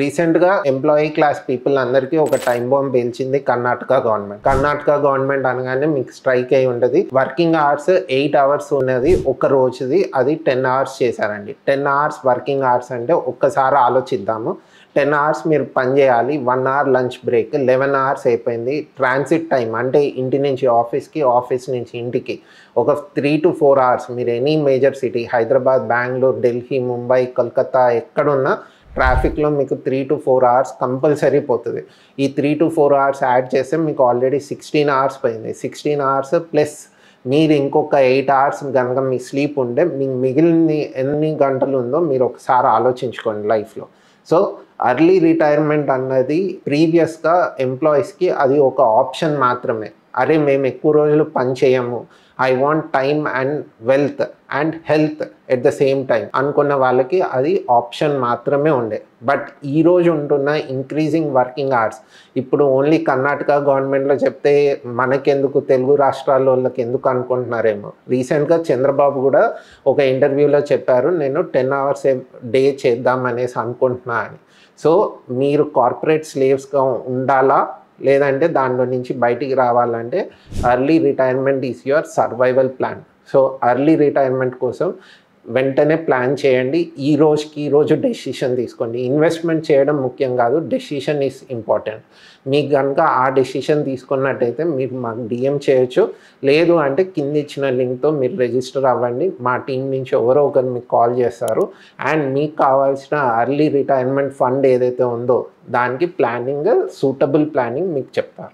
రీసెంట్గా employee class people అందరికీ ఒక టైం బాంబ్ పేల్చింది కర్ణాటక గవర్నమెంట్. కర్ణాటక గవర్నమెంట్ అనగానే మీకు స్ట్రైక్ అయి ఉంటుంది. వర్కింగ్ అవర్స్ 8 అవర్స్ ఉన్నది ఒక రోజుది, అది 10 అవర్స్ చేశారండి. 10 అవర్స్ వర్కింగ్ అవర్స్ అంటే ఒక్కసారి ఆలోచిద్దాము. 10 అవర్స్ మీరు పని చేయాలి, 1 అవర్ లంచ్ బ్రేక్, 11 అవర్స్ అయిపోయింది. ట్రాన్సిట్ టైం అంటే ఇంటి నుంచి ఆఫీస్కి, ఆఫీస్ నుంచి ఇంటికి ఒక 3 to 4 అవర్స్. మీరు any major city, Hyderabad, Bengaluru, Delhi, Mumbai, Kolkata ఎక్కడున్నా ట్రాఫిక్లో మీకు 3 to 4 అవర్స్ కంపల్సరీ పోతుంది. ఈ 3 to 4 అవర్స్ యాడ్ చేస్తే మీకు ఆల్రెడీ 16 అవర్స్ పోయింది. 16 అవర్స్ ప్లస్ మీరు ఇంకొక 8 అవర్స్ కనుక మీ స్లీప్ ఉంటే మీకు మిగిలిన ఎన్ని గంటలు ఉందో మీరు ఒకసారి ఆలోచించుకోండి లైఫ్లో. సో అర్లీ రిటైర్మెంట్ అన్నది ప్రీవియస్గా ఎంప్లాయీస్కి అది ఒక ఆప్షన్ మాత్రమే. అరే మేము ఎక్కువ రోజులు పని చేయము, I want time and wealth and health at the same time అనుకున్న వాళ్ళకి అది ఆప్షన్ మాత్రమే ఉండే. బట్ ఈరోజు ఉంటున్న ఇంక్రీజింగ్ వర్కింగ్ అవర్స్ ఇప్పుడు ఓన్లీ కర్ణాటక గవర్నమెంట్లో చెప్తే మనకెందుకు, తెలుగు రాష్ట్రాల వాళ్ళకి ఎందుకు అనుకుంటున్నారేమో. రీసెంట్గా చంద్రబాబు కూడా ఒక ఇంటర్వ్యూలో చెప్పారు, నేను 10 అవర్స్ డే చేద్దాం అనేసి అనుకుంటున్నా అని. సో మీరు కార్పొరేట్ స్లేవ్స్గా ఉండాలా, లేదంటే దాంట్లో నుంచి బయటికి రావాలంటే early retirement is your survival plan. So early retirement కోసం వెంటనే ప్లాన్ చేయండి. ఈ రోజు డెసిషన్ తీసుకోండి. ఇన్వెస్ట్మెంట్ చేయడం ముఖ్యం కాదు, డెసిషన్ ఈజ్ ఇంపార్టెంట్. మీకు కనుక ఆ డెసిషన్ తీసుకున్నట్టయితే మీరు మాకు డిఎం చేయొచ్చు, లేదు అంటే కింద ఇచ్చిన లింక్తో మీరు రిజిస్టర్ అవ్వండి. మా టీం నుంచి ఎవరో ఒకరు మీకు కాల్ చేస్తారు అండ్ మీకు కావాల్సిన ఎర్లీ రిటైర్మెంట్ ఫండ్ ఏదైతే ఉందో దానికి ప్లానింగ్, సూటబుల్ ప్లానింగ్ మీకు చెప్తారు.